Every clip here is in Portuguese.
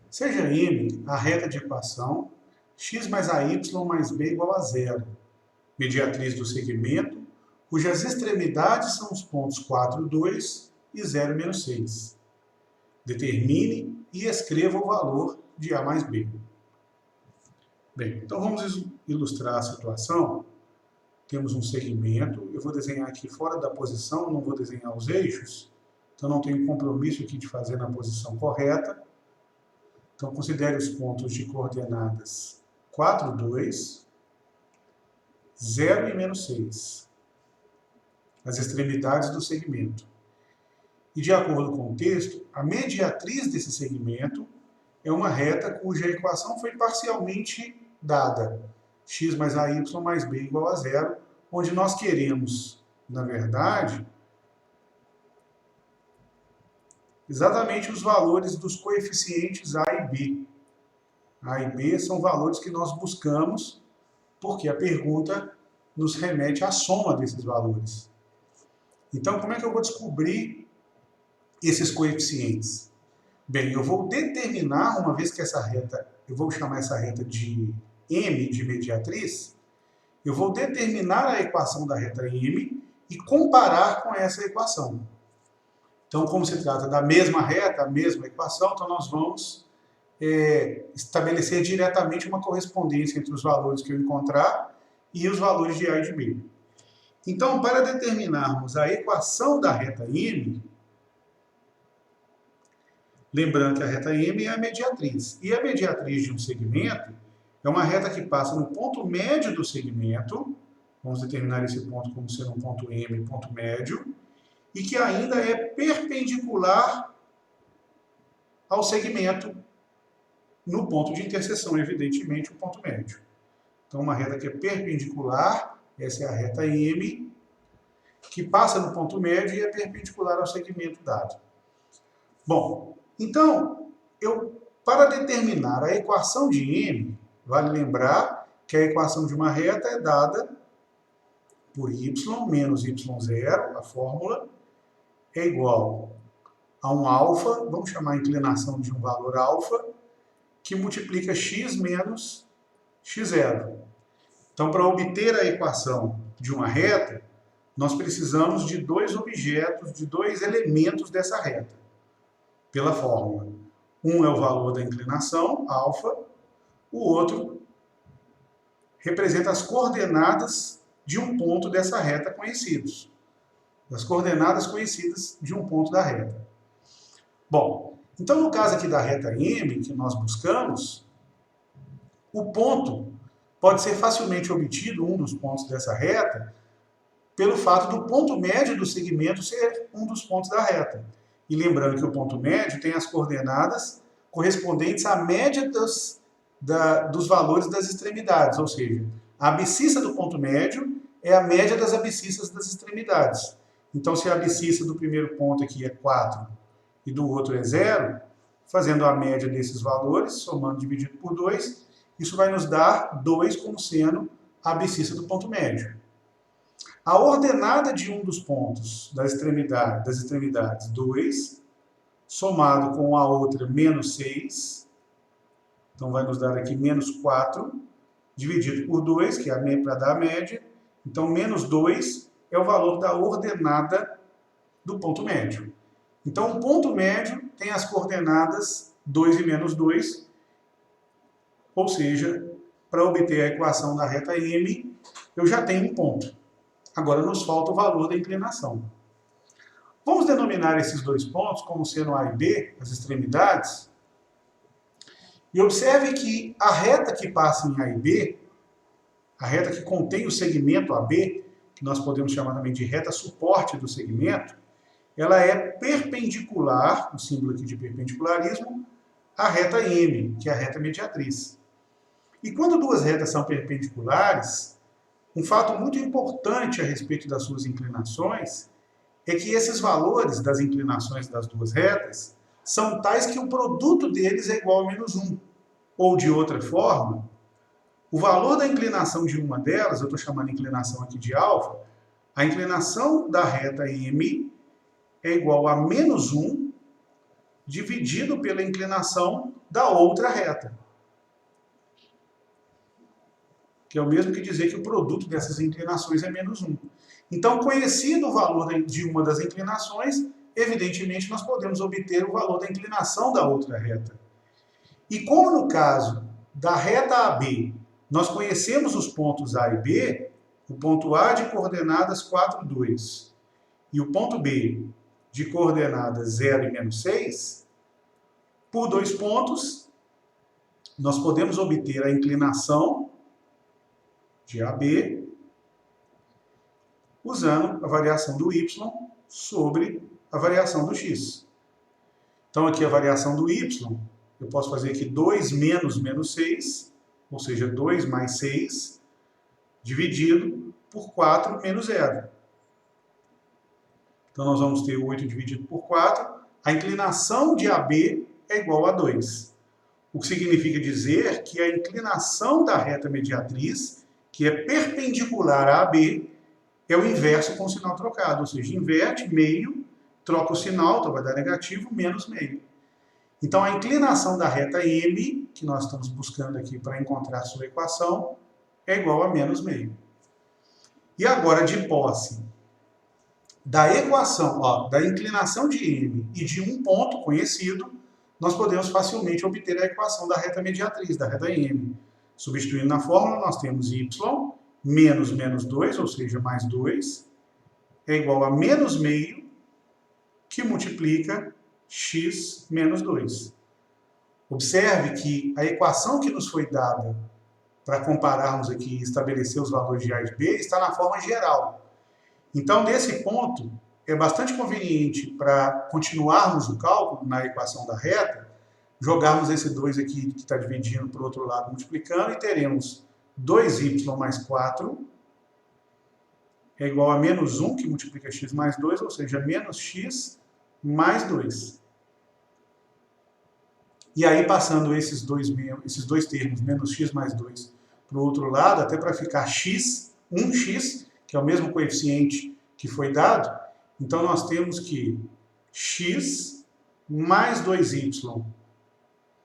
Seja M a reta de equação x mais AY mais B igual a zero, mediatriz do segmento, cujas extremidades são os pontos 4, 2 e 0, menos 6. Determine e escreva o valor de A mais B. Bem, então vamos ilustrar a situação. Temos um segmento, eu vou desenhar aqui fora da posição, não vou desenhar os eixos, então não tenho compromisso aqui de fazer na posição correta. Então considere os pontos de coordenadas 4, 2, 0 e menos 6, as extremidades do segmento. E de acordo com o texto, a mediatriz desse segmento é uma reta cuja equação foi parcialmente dada, x mais AY mais B igual a zero, onde nós queremos, na verdade, exatamente os valores dos coeficientes A e B. A e B são valores que nós buscamos, porque a pergunta nos remete à soma desses valores. Então, como é que eu vou descobrir esses coeficientes? Bem, eu vou determinar, uma vez que essa reta, eu vou chamar essa reta de M de mediatriz, eu vou determinar a equação da reta M e comparar com essa equação. Então, como se trata da mesma reta, a mesma equação, então nós vamos estabelecer diretamente uma correspondência entre os valores que eu encontrar e os valores de A e de B. Então, para determinarmos a equação da reta M, lembrando que a reta M é a mediatriz. E a mediatriz de um segmento é uma reta que passa no ponto médio do segmento, vamos determinar esse ponto como sendo um ponto M, ponto médio, e que ainda é perpendicular ao segmento no ponto de interseção, evidentemente, o ponto médio. Então, uma reta que é perpendicular, essa é a reta M, que passa no ponto médio e é perpendicular ao segmento dado. Bom, então, para determinar a equação de M, vale lembrar que a equação de uma reta é dada por y menos y0, a fórmula, é igual a um alfa, vamos chamar a inclinação de um valor alfa, que multiplica x menos x0. Então, para obter a equação de uma reta, nós precisamos de dois objetos, de dois elementos dessa reta, pela fórmula. Um é o valor da inclinação, alfa, o outro representa as coordenadas de um ponto dessa reta conhecidos. Das coordenadas conhecidas de um ponto da reta. Bom, então no caso aqui da reta M, que nós buscamos, o ponto pode ser facilmente obtido, um dos pontos dessa reta, pelo fato do ponto médio do segmento ser um dos pontos da reta. E lembrando que o ponto médio tem as coordenadas correspondentes à média dos valores das extremidades, ou seja, a abscissa do ponto médio é a média das abscissas das extremidades. Então, se a abscissa do primeiro ponto aqui é 4 e do outro é 0, fazendo a média desses valores, somando dividido por 2, isso vai nos dar 2 como sendo a abscissa do ponto médio. A ordenada de um dos pontos das extremidades 2, somado com a outra menos 6, então vai nos dar aqui menos 4, dividido por 2, que é para dar a média, então menos 2 é o valor da ordenada do ponto médio. Então, o ponto médio tem as coordenadas 2 e menos 2, ou seja, para obter a equação da reta M, eu já tenho um ponto. Agora nos falta o valor da inclinação. Vamos denominar esses dois pontos como sendo A e B, as extremidades, e observe que a reta que passa em A e B, a reta que contém o segmento AB, que nós podemos chamar também de reta suporte do segmento, ela é perpendicular, o símbolo aqui de perpendicularismo, à reta M, que é a reta mediatriz. E quando duas retas são perpendiculares, um fato muito importante a respeito das suas inclinações é que esses valores das inclinações das duas retas são tais que o produto deles é igual a menos 1. Ou de outra forma, o valor da inclinação de uma delas, eu estou chamando a inclinação aqui de alfa, a inclinação da reta M é igual a menos 1 dividido pela inclinação da outra reta. Que é o mesmo que dizer que o produto dessas inclinações é menos 1. Então, conhecido o valor de uma das inclinações, evidentemente nós podemos obter o valor da inclinação da outra reta. E como no caso da reta AB, nós conhecemos os pontos A e B, o ponto A de coordenadas 4, 2 e o ponto B de coordenadas 0 e menos 6, por 2 pontos, nós podemos obter a inclinação de AB usando a variação do y sobre a variação do x. Então, aqui a variação do y, eu posso fazer aqui 2 menos menos 6, ou seja, 2 mais 6, dividido por 4 menos 0. Então, nós vamos ter 8 dividido por 4. A inclinação de AB é igual a 2. O que significa dizer que a inclinação da reta mediatriz, que é perpendicular a AB, é o inverso com o sinal trocado. Ou seja, inverte meio, troca o sinal, então vai dar negativo, menos meio. Então, a inclinação da reta M, que nós estamos buscando aqui para encontrar a sua equação, é igual a menos meio. E agora, de posse da equação, da inclinação de M e de um ponto conhecido, nós podemos facilmente obter a equação da reta mediatriz, da reta M. Substituindo na fórmula, nós temos y menos menos 2, ou seja, mais 2, é igual a menos meio, que multiplica x menos 2. Observe que a equação que nos foi dada para compararmos aqui e estabelecer os valores de A e de B está na forma geral. Então, nesse ponto, é bastante conveniente para continuarmos o cálculo na equação da reta, jogarmos esse 2 aqui que está dividindo para o outro lado, multiplicando, e teremos 2y mais 4 é igual a menos 1, que multiplica x mais 2, ou seja, menos x mais 2. E aí, passando esses dois termos, menos x mais 2, para o outro lado, até para ficar x, 1x, que é o mesmo coeficiente que foi dado, então nós temos que x mais 2y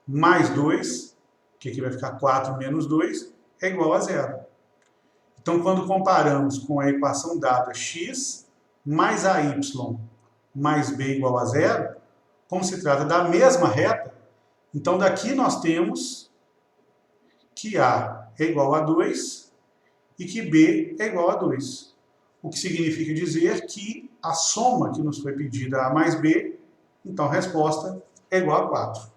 mais 2, que aqui vai ficar 4 menos 2, é igual a 0. Então, quando comparamos com a equação dada x mais ay mais b igual a 0, como se trata da mesma reta, então daqui nós temos que a é igual a 2 e que b é igual a 2. O que significa dizer que a soma que nos foi pedida, a mais b, então a resposta é igual a 4.